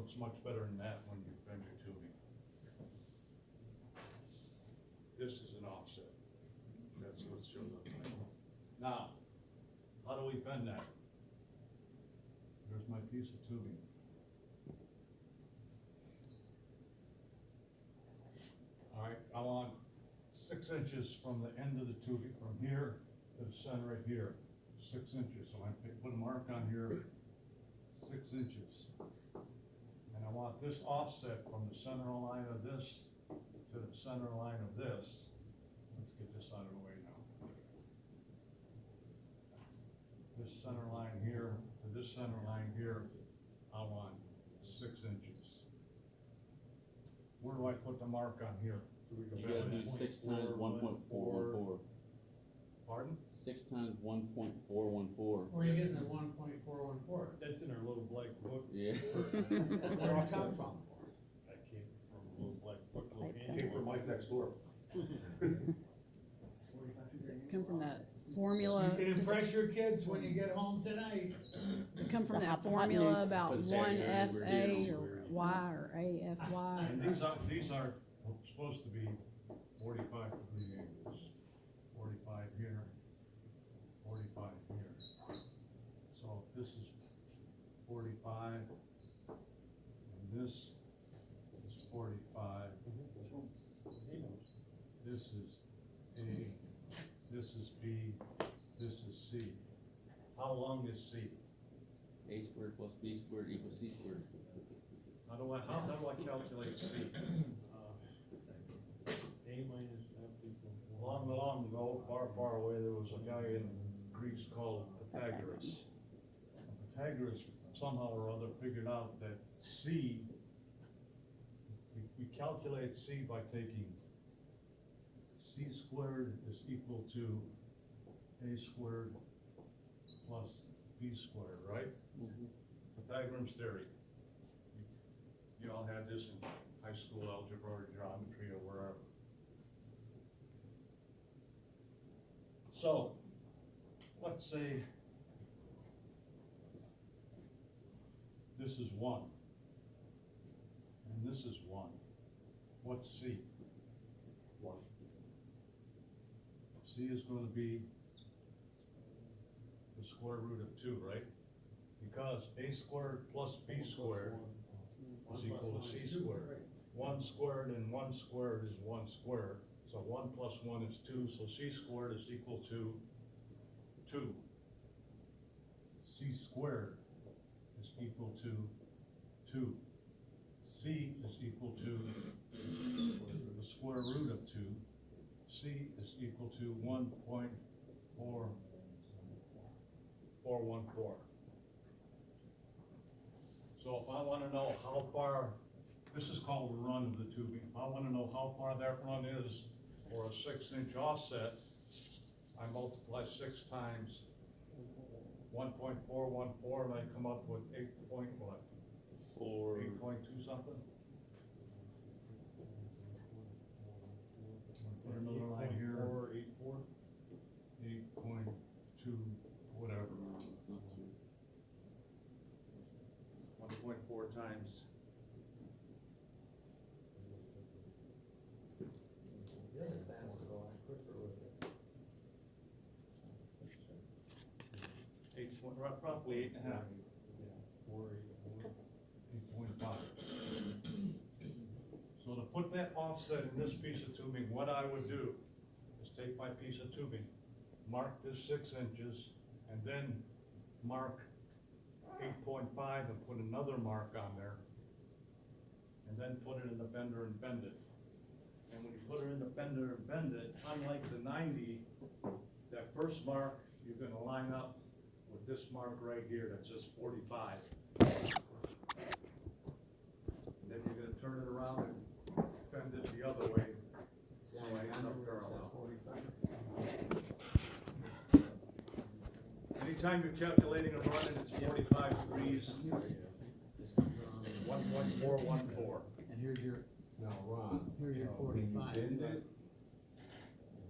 looks much better than that when you bend your tubing. This is an offset. That's what it should look like. Now, how do we bend that? Here's my piece of tubing. All right, I want 6 inches from the end of the tubing, from here to the center right here, 6 inches. So I put a mark on here, 6 inches. And I want this offset from the center line of this to the center line of this. Let's get this out of the way now. This center line here to this center line here, I want 6 inches. Where do I put the mark on here? You gotta do 6 times 1.414. Pardon? 6 times 1.414. Where are you getting the 1.414? That's in our little black book. Yeah. Where did it come from? I came from a little black book, little Came handbook. from Mike next door. Does it come from that formula? You can Does impress your kids when you get home tonight. it come from The that hot formula news. about But one Saturdays we're FA getting or Y or AFY? And these are supposed to be 45 degree angles. 45 here, 45 here. So if this is 45, and this is 45, this is A, this is B, this is C. How long is C? A squared plus B squared equals C squared. How do I calculate C? A minus F equals Long, one. long ago, far, far away, there was a guy in Greece called Pythagoras. Pythagoras somehow or other figured out that C, we calculate C by taking C squared is equal to A squared plus B squared, right? Pythagoras theory. You all had this in high school algebra or geometry or wherever. So, let's say this is 1, and this is 1. What's C? 1. C is going to be the square root of 2, right? Because A squared plus B squared is equal to C squared. 1 squared and 1 squared is 1 squared. So 1 plus 1 is 2, so C squared is equal to 2. C squared is equal to 2. C is equal to the square root of 2. C is equal to 1.4414. So if I want to know how far, this is called the run of the tubing. If I want to know how far that run is for a 6-inch offset, I multiply 6 times 1.414 and I come up with 8 point what? 8.2 something? Put another line here. 8.484. 8.2, whatever. 1.4 times. The other class will go on quicker with it. 8 probably 8.5. 484. 8.5. So to put that offset in this piece of tubing, what I would do is take my piece of tubing, mark this 6 inches, and then mark 8.5 and put another mark on there, and then put it in the bender and bend it. And when you put it in the bender and bend it, unlike the 90, that first mark, you're gonna line up with this mark right here that says 45. Then you're gonna turn it around and bend it the other way, so I end up parallel. Anytime you're calculating a run and it's 45 degrees, This comes around. it's 1.414. And here's your, Now, Ron. Here's your when you 45. bend it,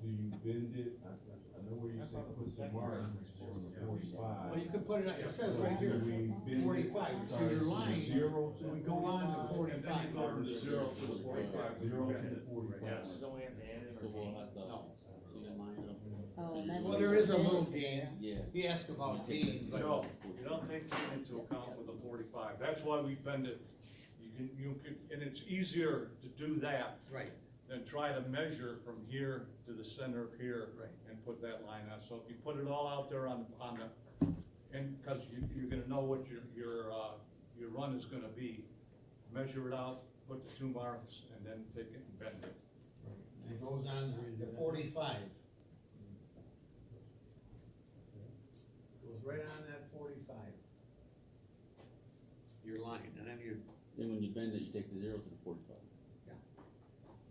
do you bend it, I know where you say put the mark on the 45. well, you could put it, it says right here, Do we bend it 45. 45, so your line, Zero to we go on to And then you go 45. from the 0 to the 45. Zero to Bend it. 45. Yes. Don't we have to add it So or? we'll have to, No. so you can line it up. Oh, and that's Well, what there you is a did. little gain, Yeah. he asked about You take gains, that- but. No, you don't take that into account with a 45. That's why we bend it. You can, and it's easier to do that Right, than try to measure from here to the center of here. Right. And put that line on. So if you put it all out there on the, and, cause you're gonna know what your run is gonna be. Measure it out, put the 2 marks, and then take it and bend it. and it goes on to 45. Goes right on that 45. Your line, and then you, Then when you bend it, you take the 0 to the 45. Yeah.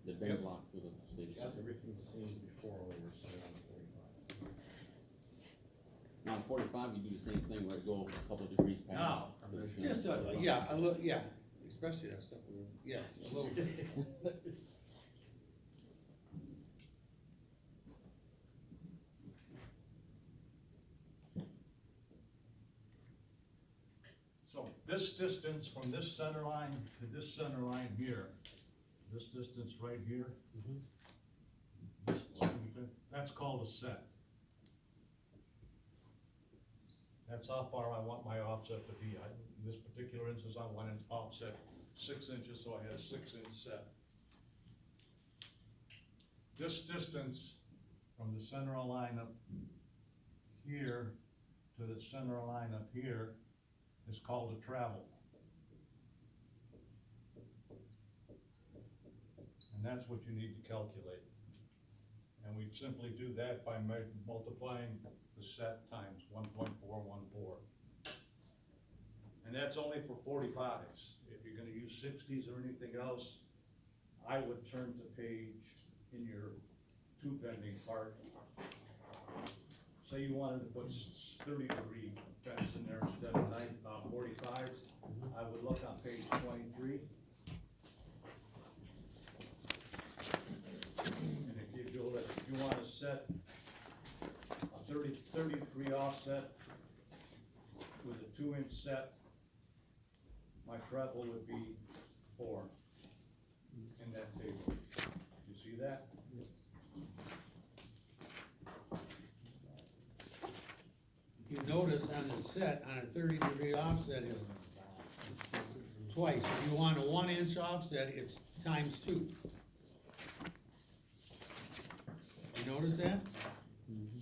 The bend Yep. block to the state. Everything's the same as before, only we're set on 45. Now, on 45, you do the same thing where it go a couple of degrees past. Now, the just a, yeah, a little, yeah, especially that stuff, yes, a little bit. So this distance from this center line to this center line here, this distance right here, that's called a set. That's how far I want my offset to be. In this particular instance, I want an offset 6 inches, so I had a 6-inch set. This distance from the center line up here to the center line up here is called a travel. And that's what you need to calculate. And we'd simply do that by multiplying the set times 1.414. And that's only for 45s. If you're gonna use 60s or anything else, I would turn to page in your 2 bending part. Say you wanted to put 30-degree bends in there instead of 45s, I would look on page 23. And it gives you that, if you wanna set a 30-degree offset with a 2-inch set, my treble would be 4 in that table. You see that? If you notice on the set, on a 30-degree offset is twice. If you want a 1-inch offset, it's times 2. You notice that?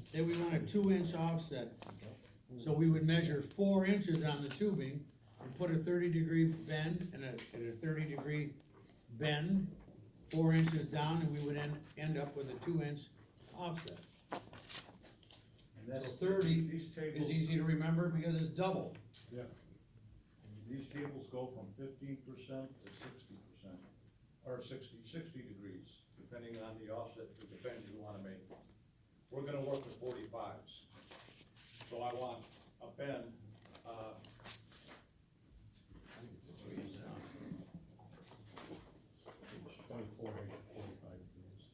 Say we want a 2-inch offset, so we would measure 4 inches on the tubing and put a 30-degree bend and a 30-degree bend, 4 inches down, and we would end up with a 2-inch offset. And that's So 30 these tables. It's easy to remember because it's double. Yeah. These tables go from 15% to 60%, or 60 degrees, depending on the offset, the bend you wanna make. We're gonna work with 45s. So I want a bend, Page 24, measure 45 degrees.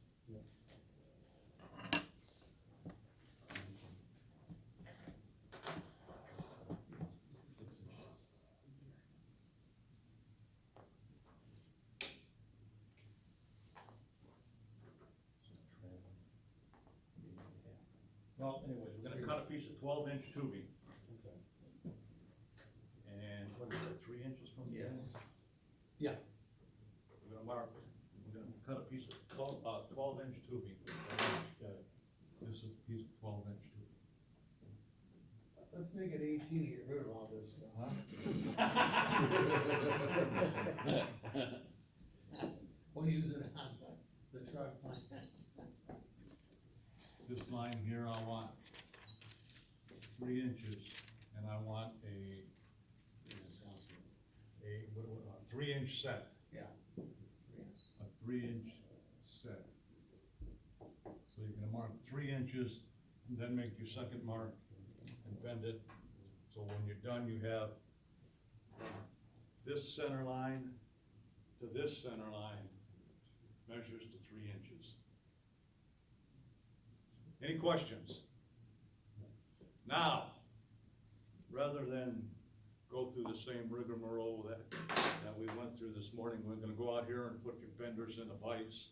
well, anyways, we're gonna cut a piece of 12-inch tubing. Okay. And what is that, 3 inches from the end? Yeah. We're gonna cut a piece of 12-inch tubing. Got it. This is a piece of 12-inch tubing. Let's make it 18 to get rid of all this stuff. We'll use it on the truck plan. This line here, I want 3 inches, and I want a 3-inch set, Yeah. a 3-inch set. So you're gonna mark 3 inches, and then make your second mark and bend it. So when you're done, you have this center line to this center line measures to 3 inches. Any questions? Now, rather than go through the same rigmarole that we went through this morning. We're gonna go out here and put your benders in the vise,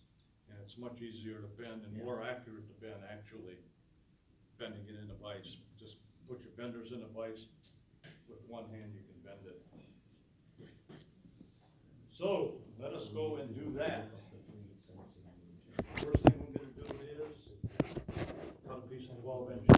and it's much easier to bend and more accurate to bend, actually, bending it in the vise. Just put your benders in the vise, with one hand you can bend it. So, let us go and do that. First thing we're gonna do is cut a piece of 12 inch